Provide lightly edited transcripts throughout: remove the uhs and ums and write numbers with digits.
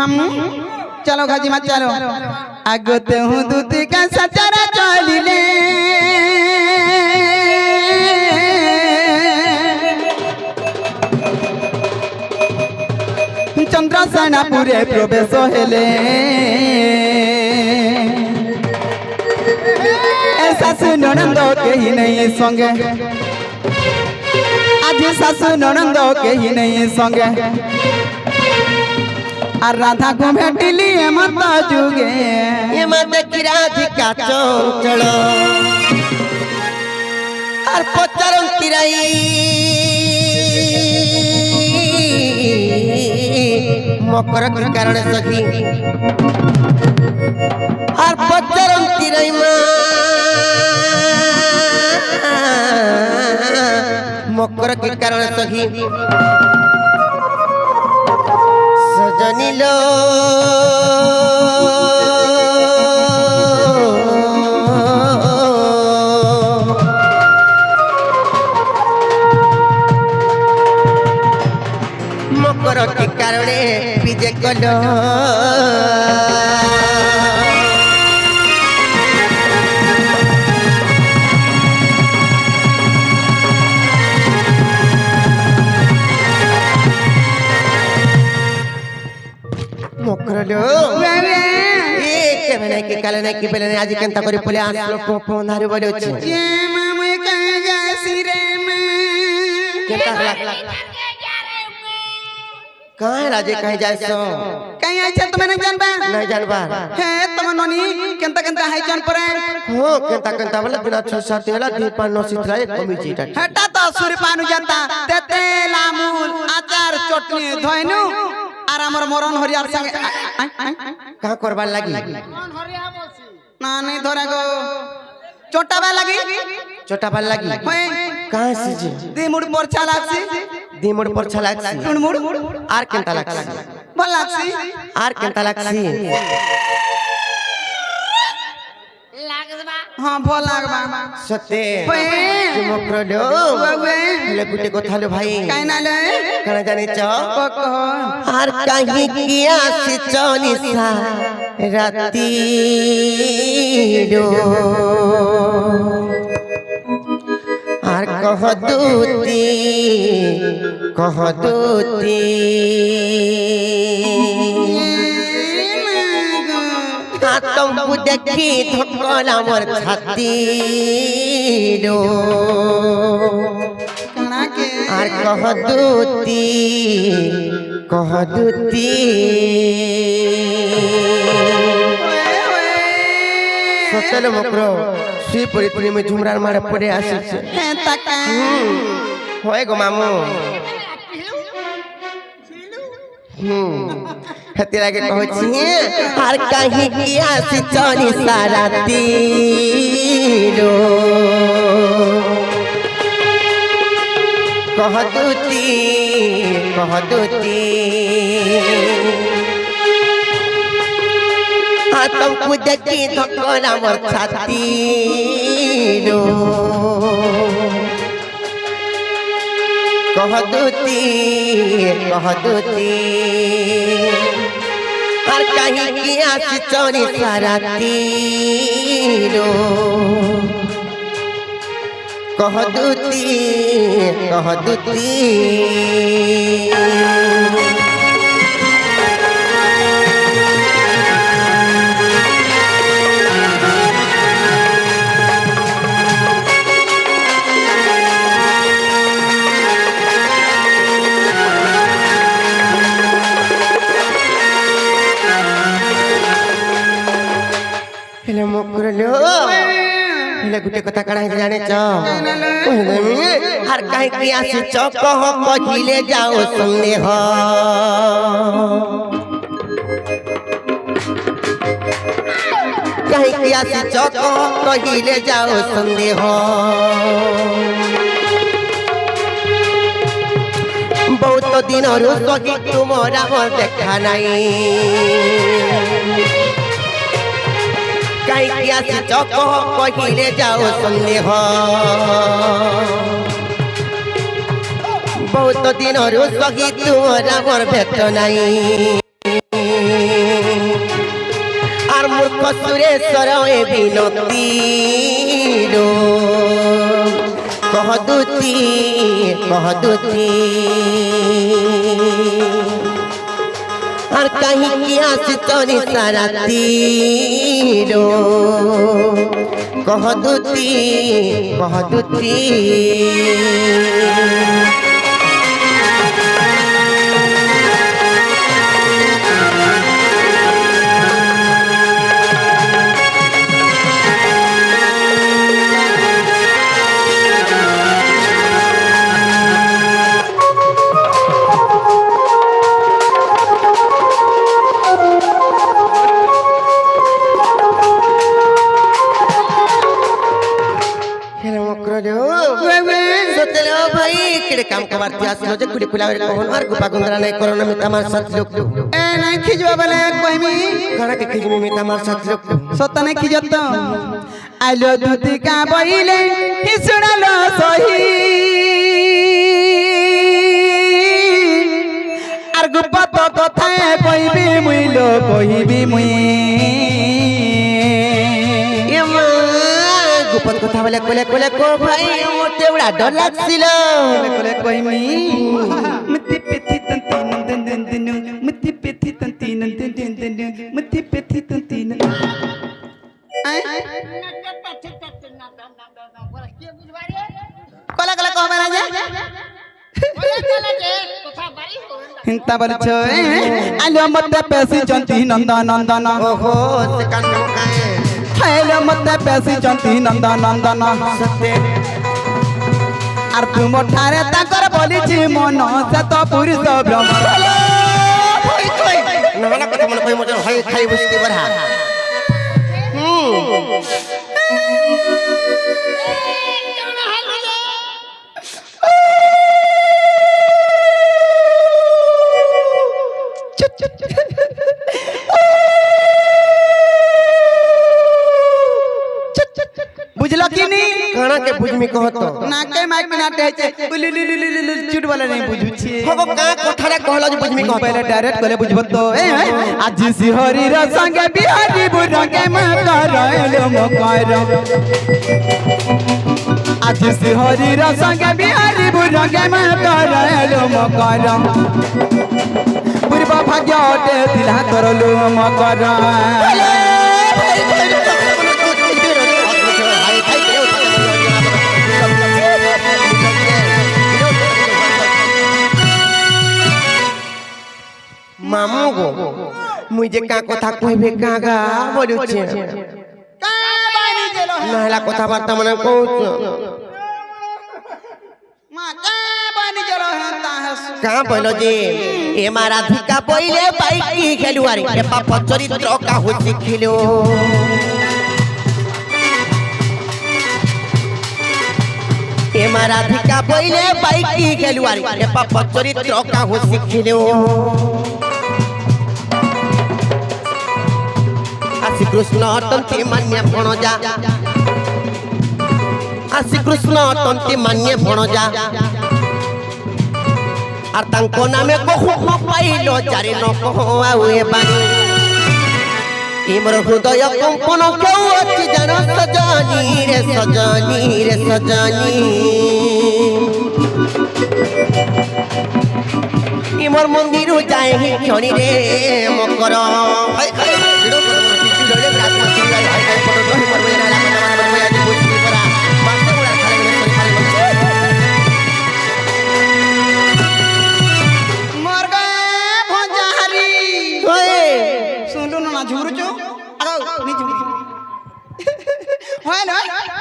मामू चलो घाजी मत चलो आगते हूँ दूती का सचारा चलिले चंद्रसेना पूरे प्रवेश हेले सासु ननंद कहीं नहीं संगे आज सासु ननंद कहीं नहीं संगे और राधा को भेटिली मत जुगे देखी राधिका चंचल और पचारती मकर के कारण सखी और पचारती रही मकर के कारण सखी सजनी लो मकर के कारण विजय कलो मकर लो के काले नहीं कि बेले आज केनता करी पले आसलो पोंधारे बोले अछि जे मामे कहे जासी रे में केनता कहाँ राजे कहे जासो कहीं आइछे तुमे नहीं जानबा नहीं जानबा हे तुम ननी केनता केनता हाई जान परे हो केनता वाला बिना 6-7 वाला दीपा नो सिथरा एक कमी चीटा हटा तो सूर्य पानु जाता तेते लामूल आचार चटनी धोइनु आर हमर मरण हरियार संगे कहाँ करबार लागी ना नहीं धरे गो चोटाबा लगी चोटाबा लागी कहाँ से जी दिमुड़ मोरछा लागसी दिमुड़ मोरछा लागसी टुनमुड़ आर केनता लागसी भल लागसी आर केनता लागसी हां भल लागबा सते मकरडो ले गुटे कथा लो भाई काई ना ले कना जाने छ कह आर कहीं किया से चनिसा राती रो आर कह दूती तुमको देखी धक्कल मोर छाती रो कना के आर कह दूती सतल मकरो सी परितनी में झुमरार मारे पड़े आसी छे हे तका होय गो मामू हतेरा के कहै छी आर कहीं किया से चनी सारा तीरो कह दूती तुमको देखी धक्कल मोर छाती रो कह दूती और कहीं किया से चोरी सारा तीरो कह दूती हेले गुटे कथा कणा जाने छ हर कहीं किया से चौक हो कहिले जाओ संदेह कहीं किया से चौक हो कहिले जाओ संदेह बहुत दिन रो सही तुमरा मोर देखा नहीं कहीं किया से चौक कहिले जाओ संदेह बहुत दिन रो सही तुमरा मोर भेट नहीं মূর্খ সুরেশ্বর এ বিনতি রো কহদুতি আর কাহিকি আসিছ নিশারাতি রো কহদুতি काम कबार त्यास लो जे कुड़ी कुलावे कोहन और गुपा गुंदरा नहीं करो ना मिता मार साथ लोग ए नहीं खिजवा बले कोइमी घरा के खिजमी मिता मार साथ लोग सत नहीं खिजत आलो दूती का बइले हिसुड़ालो सही আর গুপা তো কথায় কইবি মুইলো কইবি মুই गुपत কথা বলে কোলে কো ভাই মোতে উড়া ডর লাগছিল কোলে কইমি মতি পেথি তন্তি নন্দন নন্দন মতি পেথি তন্তি নন্দন নন্দন মতি পেথি তন্তি কোলা কোলা কবে না যা হিন্তা বলছ আলো মতে পেছি চন্তি নন্দন নন্দন ओहो से कान काए আলো মতে পেছি চন্তি নন্দন নন্দন सत्य আর তুম ঠারে তাকর বলিছি মন সে তো পুরুষ ব্রহ্ম নানা কথা মনে কই মজা হয় খাই বসতে বড়া বুঝলো কি নি কানা के बुझमी कहत নাকে মাইক না টেছে চুট বলে নাই বুঝুছি হগো কা কথাটা कहलो जे बुझमी कहत पहले डायरेक्ट करे बुझबो तो आज सिहरी र संगे बिहारी बुरंगे मकरलो मकर आज सिहरी र संगे बिहारी बुरंगे मकरलो मकर पूर्व भाग्य अटे दिला करलो मकर मामू गो मुझे का कथा कहबे कागा बोलुछे नाला कथा बार्ता मने कहूछ का बोलो जे ए मारा धिका पहिले बाइकी खेलुआरी ए पाप चरित्र का होछि खेलो ए मारा धिका पहिले बाइकी खेलुआरी ए पाप चरित्र का होछि खेलो आसी कृष्ण तंती मान्य भणजा आसी कृष्ण तंती मान्य भणजा আর তাঙ্কো নামে কহু পাইলো যারে ন কহ আউয়ে বাণী ইমর হৃদয় কম্পন কেউ অতি জান সজনী রে সজনী রে সজনী ইমর মন্দির যায় হি ক্ষণি রে মকর হাই হাই ভিড় করে পিছু ধরে রাত মাতি হাই হাই পড়ো ধরে মরবে না লাগা না মানে বই আজ বুঝি পড়া বাসে উড়া খালে গেলে সরি খালে বলছে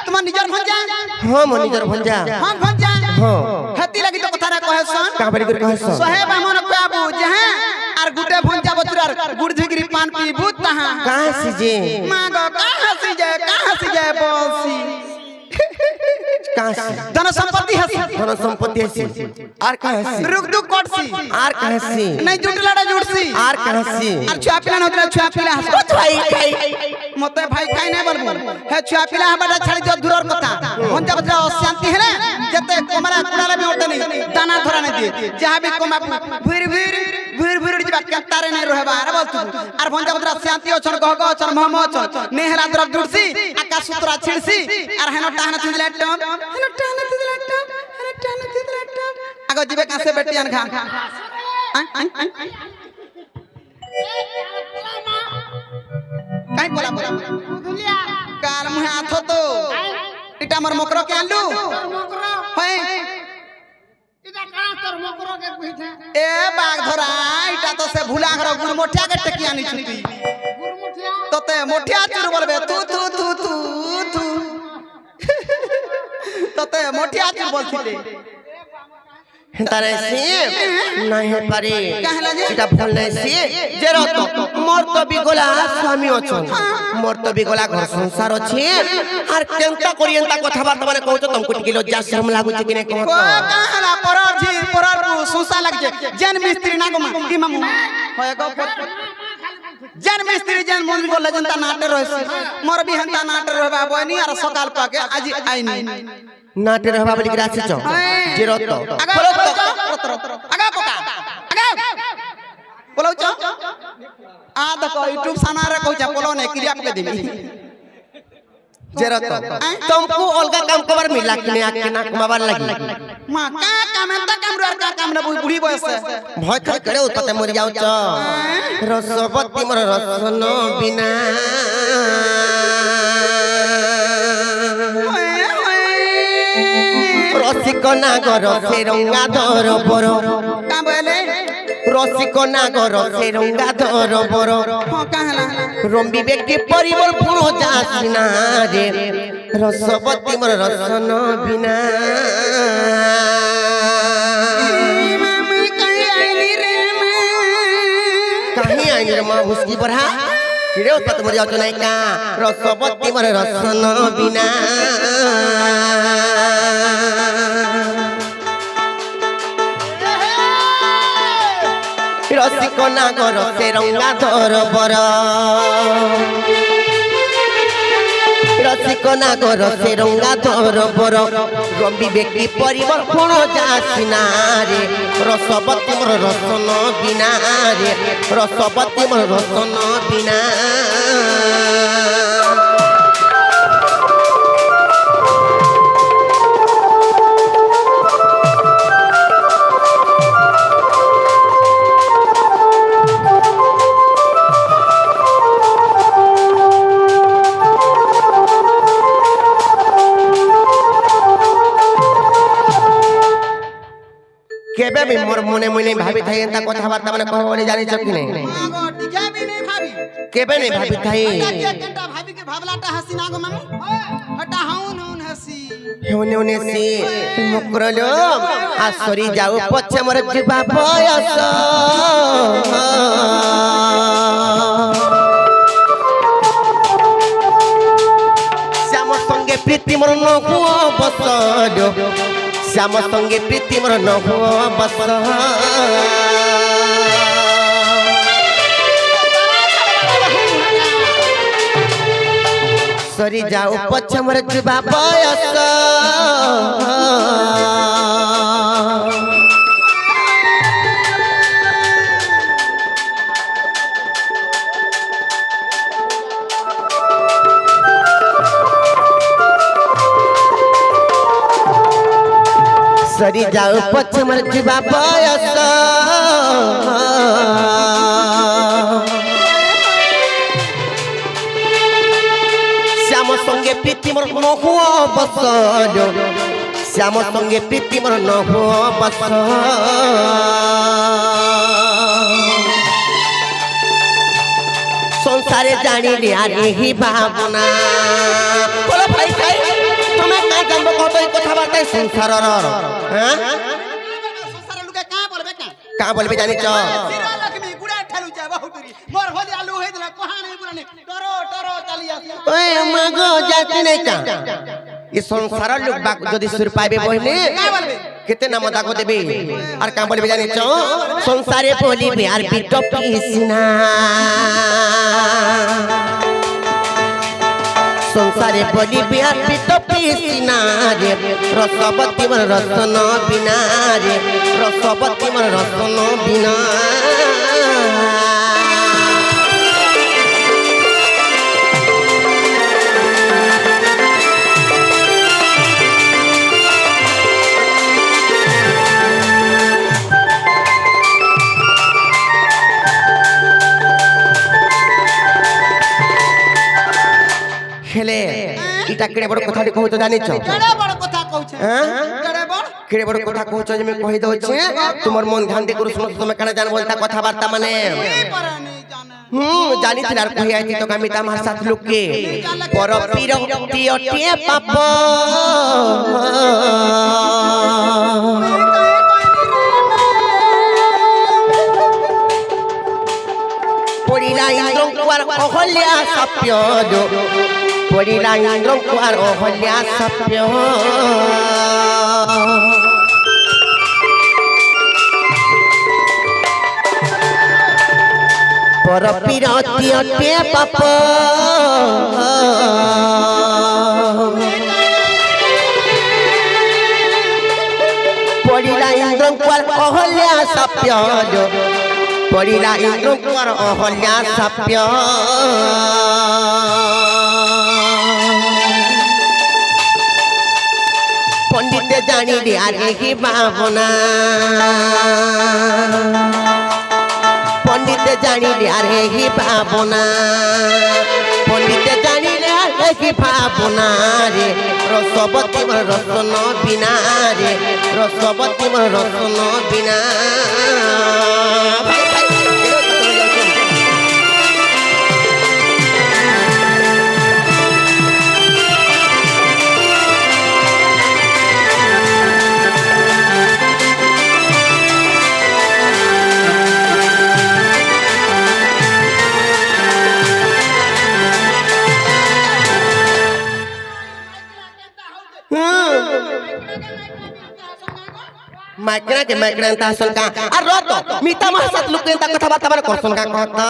তোমার নিজের ভঞ্জা हां मो निजर भंजा हां भंजा हां হেতি লাগি তো কথাটা কহেছন का बड़ी कर कहस সহে বামন কাবু জহে আর গুটে ভঞ্জা বতুরার গুড় ঝিগরি পান পিবু তাহা का सीजे মাগো কাহাসি যায় বলছি का ধন সম্পত্তি হাসি धन संपत्ति है आर का है रुक दुख कटसी आर का है নাই জুটলাটা জুটছি आर का है আর ছুয়া পিলা নদরা ছুয়া পিলা হাস भाई भाई মতে ভাই খাই নাই বলবো হে ছুয়া পিলা হাবাটা ছাড়ি যা দূরর কথা ভঞ্জা বজ্রা অশান্তি হেলে যেতে কমরা কুড়ালে বি ওঠে নাই দানা ধরা নাই দিয়ে যাহা বি কমা ভুর ভুর ভুর ভুর দিবা तारे नहीं रहबा अरे बोल तू आर भंजा बदरा शांति अछन गहग अछन महम अछन नेहरा द्रव दुडसी आकाश सूत्रा छिड़सी आर हेनो टाहना तिदला टम हेनो टाहना तिदला टम हेनो टाहना तिदला टम आगो जीवे कासे बेटियान खा काई बोला बोला काल मुहे आथो तो इटा मोर मकरो के आलू मकरो होय इटा कहां तोर मकरो के कहिथे ए बाग धरा इटा तो से भुला घर गुड़ मोठिया के टकिया नि छुती गुरमुठिया तते मोठिया चुर बोलबे तू तू तू तू तू तते मोठिया चुर बोलथिले तारे से नहीं है पारे कहला जे এটা ভুল নাই সে যে রত মোর তো বিগলা স্বামী অছন মোর তো বিগলা ঘর সংসার আছে আর কেনতা করি এন্তা কথা বার্তা মানে কইছ তুমকু টিকি লজ্জা শরম লাগুছে কি না को কহ कहला परर जी परर सुसा लग जे जन मिस्त्री ना गो की मामू होय गो जन मिस्त्री जन मन बोले जनता नाटे रहसी मोर भी हंता नाटे रहबा बनी और सकाल पाके आज आईनी नाटे रहबा बोली के राखि छ जे रत आगा आगा कोका आगा बोलो छ आ देखो यूट्यूब साना रे कहू छ बोलो ने क्रिया पे देबी जे रत तुमको अलगा काम कबर मिला कि ने आके ना कमाবার লাগি मां का काम एंता काम रे का काम रे बुढ़ी बयस ভয় করে করে উততে মরি যাও চ রসবতী মোর রসন বিনা রসিক নাগর সে রঙ্গা ধর বড় का बोले রসিক নাগর সে রঙ্গা ধর বড় हो कहला রম্বি ব্যক্তি পরিবল পুরো যাসিনা রে রসবতী মোর রসন বিনা मामी कहीं आईनी रे मैं কাহি আইনের মা ভুসকি পড়া কিরে উৎপাত মরি যাও নাই কা রসবতী মোর রসন বিনা রসিক নাগর সে রঙ্গা ধর বড় রসিক নাগর সে রঙ্গা ধর বড় রম্বি ব্যক্তি পরিবার কোন যাসিনা রে রসবতী মোর রসন বিনা রে রসবতী মোর রসন বিনা কেবে আমি মোর মনে মনে ভাবি থাই এন্তা কথাবার্তা মানে কহ বলে জানিছ কি নাই आगो टिका भी नहीं भाभी কেবে নাই ভাবি থাই केटा भाभी के भावलाटा हसी ना गो मामी हटा हाउन हाउन हसी হেউনে উনে সে মুকরলো আসরি যাও পছে মোর জিবা বয়স শ্যাম সঙ্গে প্রীতি মোর নহু বসল শ্যাম সঙ্গে প্রীতি মোর নহু বসল সরি যাও পছে মোর জিবা বয়স সরি যাও পছে মোর জিবা বয়স শ্যাম সঙ্গে প্রীতি মোর নহু বসল শ্যাম সঙ্গে প্রীতি মোর নহু বসল সংসারে জানিলে আর এই ভাবনা বলো ভাই ভাই তুমি কা জানবো কত এই কথাবার্তা সংসারর হ্যাঁ संसार लुके का बोलबे का কা বলবে জানিছ सिरा लक्ष्मी गुड़ा ठेलु जा बहुतरी मोर होली आलू हे दिला कहां नहीं पुराने डरो डरो चली आसी ওই মাগো জাতি নাই কা এই সংসার লোক বাক যদি সুর পাইবে বইলে কেতে নাম দাগো দেবে আর কা বলবে জানিছ সংসারে বলিবে আর বিটপ পিসনা সংসারে বলিবে আর বিটপ পিসনা রে রসবতী মোর রসন বিনা রে রসবতী মোর রসন বিনা ইটা কেড়ে বড় কথাটি কହୁଛ জানিছ কেড়ে বড় কথা কହୁছে হ্যাঁ কেড়ে বড় কেড়ে বড় কথা কହୁছ যে আমি কହି দଉଛି তোমার মন ধ্যান দিয়ে করু শুনো তুমি কেন জানবো তা কথাবার্তা মানে কি পারে নেই জানে জানিছিল আর কহি আইছি তো আমি তামার সাথ লোককে পর পীর টিয়ে পাপ পড়িলা ইন্দ্রଙ୍କୁ আর অহল্যা সাপ্য পড়িলা ইন্দ্রଙ୍କୁ আর অহল্যা সাপ্য পর পিরতি অটে পাপ পড়িলা ইন্দ্রଙ୍କୁ আর অহল্যা সাপ্য পড়িলা ইন্দ্রଙ୍କୁ আর অহল্যা সাপ্য পণ্ডিতে জানিলে আর এই ভাবনা পণ্ডিতে জানিলে আর এই ভাবনা পণ্ডিতে জানিলে আর এই ভাবনা রে রসবতী রসন বিনা রে রসবতী রসন বিনা माइकरा के माइकरा ता सन का आ रो तो मीता मा साथ लोग ता कथा बात माने करसन का कहत आ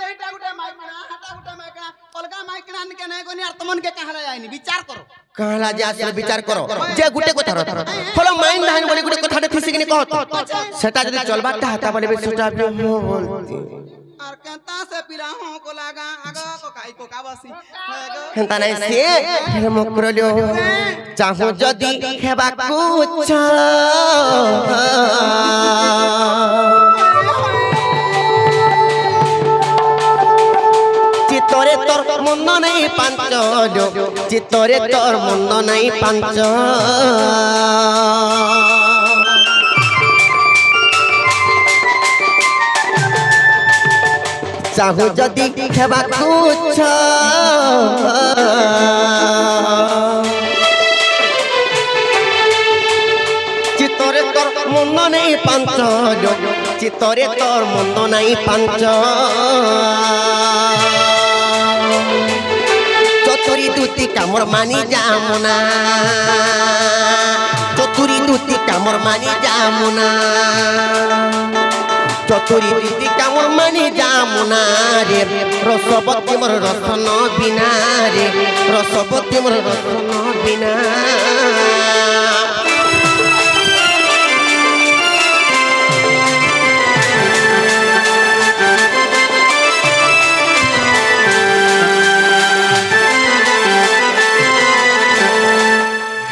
बेटा गुटा माइकना हटा गुटा माइकना अलगा माइकना के नहीं कोनी और तुमन के कहला जायनी विचार करो कहला जा से विचार करो जे गुटे कथा रत फलो माइन दान बोले गुटे कथा ठिसी के कहत सेटा जदी चलबा ता हता बोले बेटा बोलती और कहता से पिला हो को लगा आगा को काई को काबसी हेंता नहीं से हे मकरलियो चाहू जदी हेबा कुछ चितरे तोर मुंड नहीं पांच चितरे तोर मुंड नहीं पांच चाहू जदी हेबा कुछ चितरे तोर मुंड नहीं पांच चितरे तोर मुंड नहीं पांच चतुरी दूती कामर मानी जामुना चतुरी दूती कामर मानी जामुना चतुरी दूती कामर मानी जामुना रे रसवती मोर रसन बिना रे रसवती मोर रसन बिना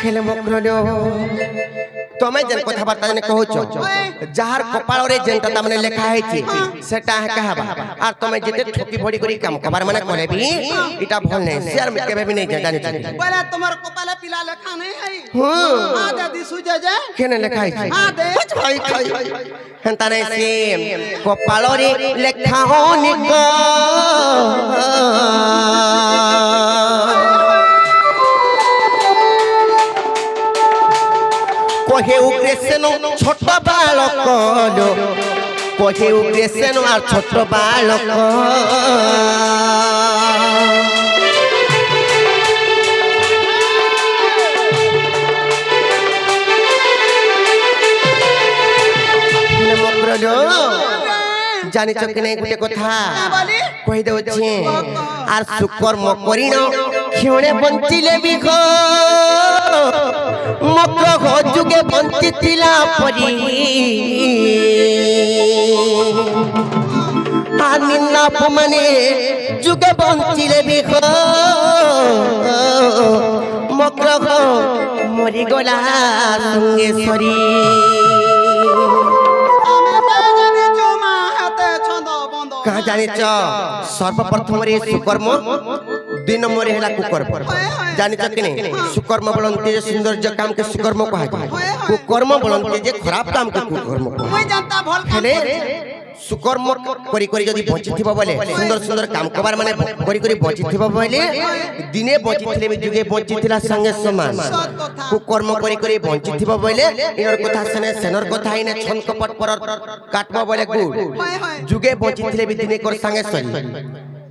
खेले मकरलियो तमे जन कथा बार्ता जने कहउछ जहार कपाल रे जेंटा त माने लेखा हेछि सेटा कहबा आर तमे जेते ठोकी बड़ी करी काम कबार माने करे भी इटा भल नै शेयर में केबे भी नै जानि बोले तुम्हार कपाले पिला लेखा नहीं है हां आ दादी सुजे जे केने लेखा हेछि हां दे भाई खाई हेंता नै से कपाल रे लेखा होनि को कहे उग्रेसेनो छोट बालक कहे उग्रेसेनो आर छोट बालक जानी कि नहीं गोटे कथा कही दे आर सुकर्म करिन क्षणे बंचिले भी घ मक्र घ जुगे बंचिथिला परी आर निन्नाप माने जुगे बंचिले भी घ मक्र घ मरी गला संगे सरी कहा जाने सर्वप्रथम रे सुकर्म 2 নম্বরে হেলা কুকর্ম জানিছ কি নাই সুকর্ম বলন্তি যে সৌন্দর্য কাম কে সুকর্ম কহা যায় কুকর্ম বলন্তি যে খারাপ কাম কে কুকর্ম কহা মুই জানতা ভাল কাম হেলে সুকর্ম করি করি যদি বঞ্চিথিব বলে সুন্দর সুন্দর কাম কবার মানে করি করি বঞ্চিথিব বলে দিনে বঞ্চিথিলে বি যুগে বঞ্চিথিলা সঙ্গে সমান কুকর্ম করি করি বঞ্চিথিব বলে ইনর কথা সনে সেনর কথা ইনে ছন কপট পর কাটব বলে গুড় যুগে বঞ্চিথিলে বি দিনে কর সঙ্গে সরি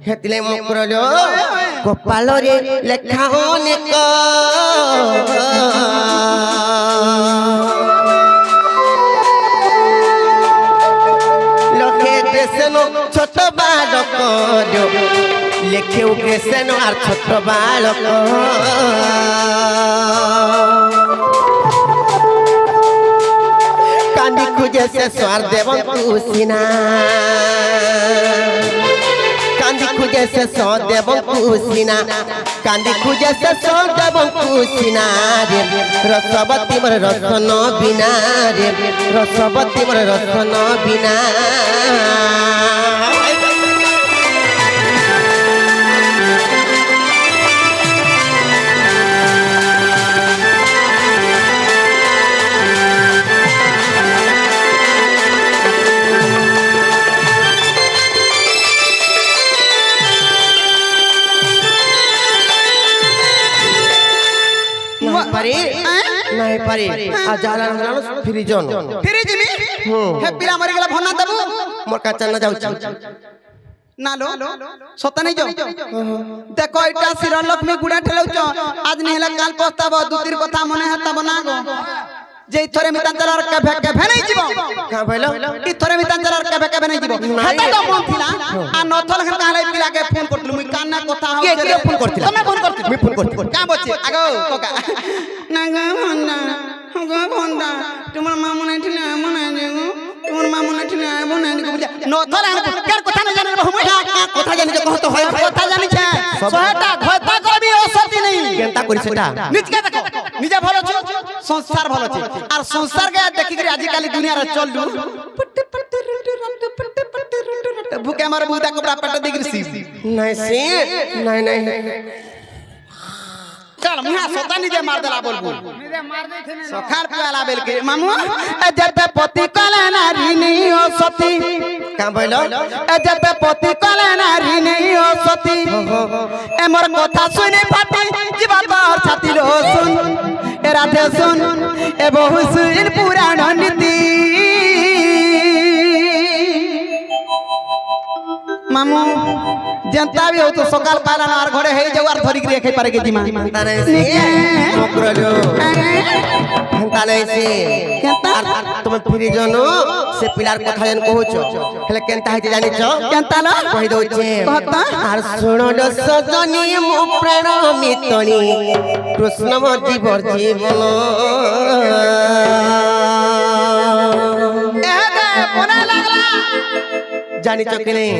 হেতিলে মকরলো কপালরে লেখা অনেক লোকে কৃষ্ণ ছোট বালক লেখেও কৃষ্ণ আর ছোট বালক কান্দি খুঁজে সে স্বর দেবন কুসিনা কান্দি খুঁজে সে দেব কুসিনা কান্দি খুঁজে সে দেব কুসিনা রে রসবতী মোর রসন বিনা রে রসবতী মোর রসন বিনা পারি নাই পারি আর যারা ফিরি জন ফিরি জিমি হে পিলা মরি গেলা ভনা দেবু মোর কাছে না যাউছি না লো সত নাই যাও দেখো এটা শির লক্ষ্মী গুড়া ঠেলাউছ আজ নেহলা কাল পস্তাব দুতির কথা মনে হাতাব না গো যে থরে মিতাঞ্চলর কেভে কেভে নাই জীব কা ভাইলো ই থরে মিতাঞ্চলর কেভে কেভে নাই জীব হেতা তো মন থিলা আ নথল খান কাহলে পিলাকে ফোন করতলু মুই কান্না কথা হউ কে ফোন করতিলা তুমি ফোন করতিল আমি ফোন করতি কা বলছি আগো কোকা না গো ভন্ডা গো ভন্ডা তোমার মা মনে ঠিলা মনে গো তোমার মা মনে ঠিলা মনে গো বুঝা নথল আন কার কথা না জানে বহু মই কথা জানি যে কহতো হয় কথা জানিছে সহায়তা ঘয়তা করবি অসতি নাই কেনতা করি সেটা নিজকে দেখো নিজে ভালো আছে সংসার ভালো আছে আর সংসার কে দেখি করে আজি কালি দুনিয়ার চললু ভুকে আমার বুদা কপড়া পেট দেখিছি নাই সে নাই নাই চল মুহা সতা নিজে মার দেলা বলবো নিজে মার দেইছে না সখার পেলা বেলকে মামু যেতে পতি কলে নারী নেই ও সতী কা ভাইলো যেতে পতি কলে নারী নেই ও সতী এমর কথা শুনে ফাটি জীবা তোর ছাতি লো শুন এ রাধে শুন এ বহু শুন পুরাণ নীতি মামু যেন্তা भी हो तो সকাল পালা আর ঘরে হেই যাও আর ধরি করে খাই পারে কে দিমা তারে সে মকরলো তারে সে আর তুমি ফিরি জন সে পিলার কথা জান কହୁছ হেলে কেনতা হইতে জানিছ কেনতা না কই দউছে কহতা আর শুনলো সজনী মো প্রাণ মিতনি কৃষ্ণ মোর জীবর জীবন এ দে কোনা লাগলা জানিছ কি নেই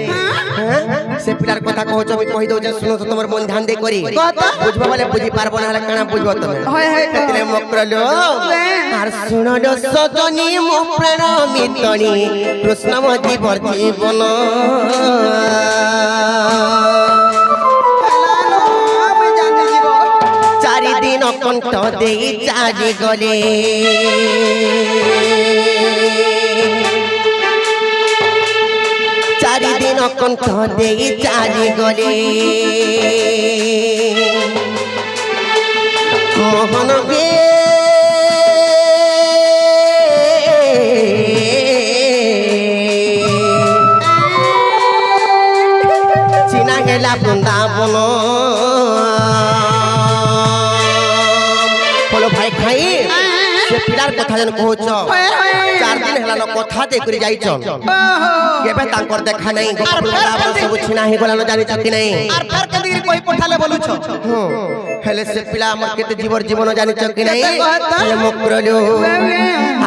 সে পিলার কথা কହୁছ আমি কই দউছে শুনো তো তোমার মন ধ্যান দে করি কহতা বুঝবা বলে বুঝি পারবো না হলে কানা বুঝবো তুমি হয় হয় তেলে মকরলো আর শুনলো সজনী মো প্রাণ মিতনি কৃষ্ণ মোর জীবর জীবন আমি জানি জীব চারিদিন কণ্ঠ দেই চারি গলে চারিদিন কণ্ঠ দেই চারি গলে মোহন গে চিনা গেলা বৃন্দাবন বলো ভাই খাই সে পিলার কথা যেন কହୁছ 4 দিন হেলানো কথা দেই করে যাইছ কেবে তাঙ্কর দেখা নাই বৃন্দাবন সব ছিনা হে গলানো জানিছ কি নাই আর ফের কেদির কই পঠালে বলুছ হেলে সে পিলা আমার কেতে জীবর জীবন জানিছ কি নাই কেতে কহতা? হেলে মকরলো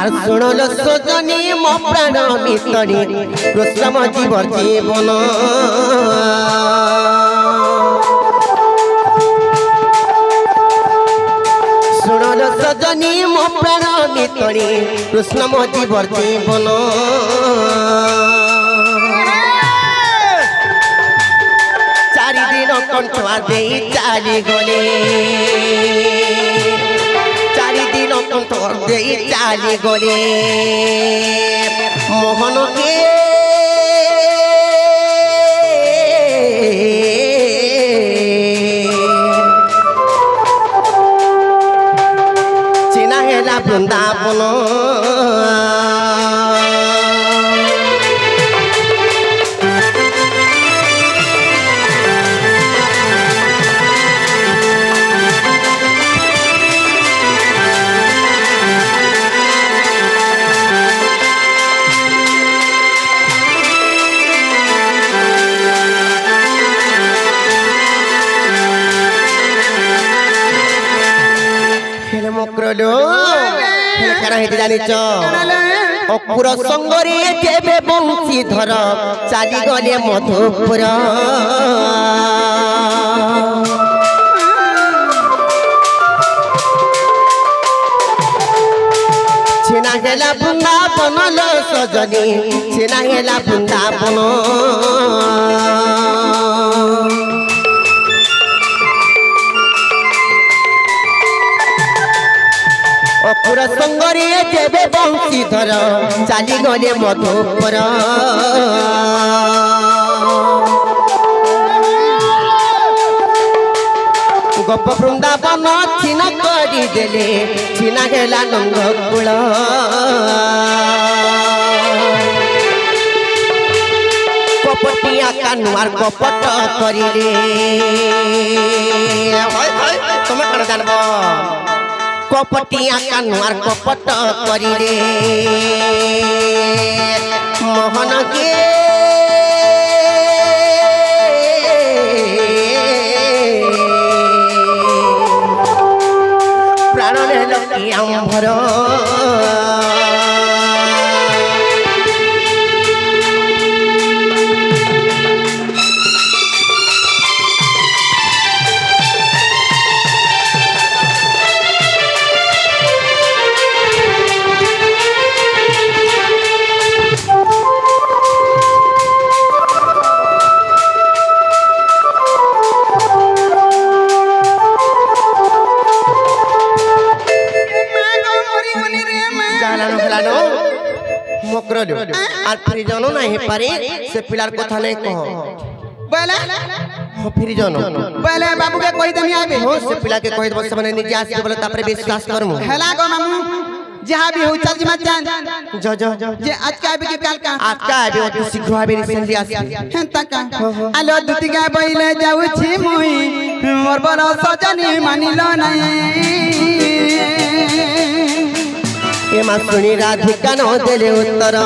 আর শুনলো সজনী মো প্রাণ মিতনি কৃষ্ণ মো জীবর জীবন শুনলো সজনী মো প্রাণ মিতনি কৃষ্ণ মো জীবর জীবন চারিদিন কণ্ঠা দেই চালি গলে 4 দিন কণ্ঠ দেই চালি গলে মোহনকে চেনা হেলা বৃন্দাবন মক্রলো কারা হেঁটে জানিছ অপুর সঙ্গরে যেবে বংশী ধর চালি গলে মধুপুর চেনা হেলা বৃন্দাবন লো সজনী চেনা হেলা বৃন্দাবন অপুর সঙ্গরে যেবে বংশী ধর চালি গলে মধুপুর গোপ বৃন্দাবন ছিন্ন করে দেলে ছিনা হেলা নঙ্গকুল কপটিয়া কানুয়ার কপট করিলে তুমি কেন জানব কপটিয়া কানুয়ার কপট করিলে মোহনকে প্রাণ লক্ষ্মী আম্ভর আর ফিরিজন নাই পারে সে পিলার কথা নাই কহ বলে ফিরিজন বলে বাবুকে কই দেমি আবে हो से पिला के कहि देबो से माने निजे आसी बोले तापरे विश्वास करमु हेला गो मामू जहां भी हो चल जी मत जान जो जे आज का आबे के काल का आज का आबे ओ शीघ्र आबे रिसेंटली आसी हें तका आलो दुती गा बइले जाउ छी मुई मोर बर सजनी मानिलो নাই ए मा सुनी राधिका न देले उत्तर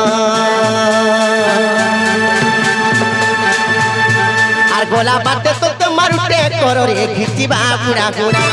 আর গোলা বাতে তো তোমার উঠে করো রে ঘিচিবা পুরা পুরা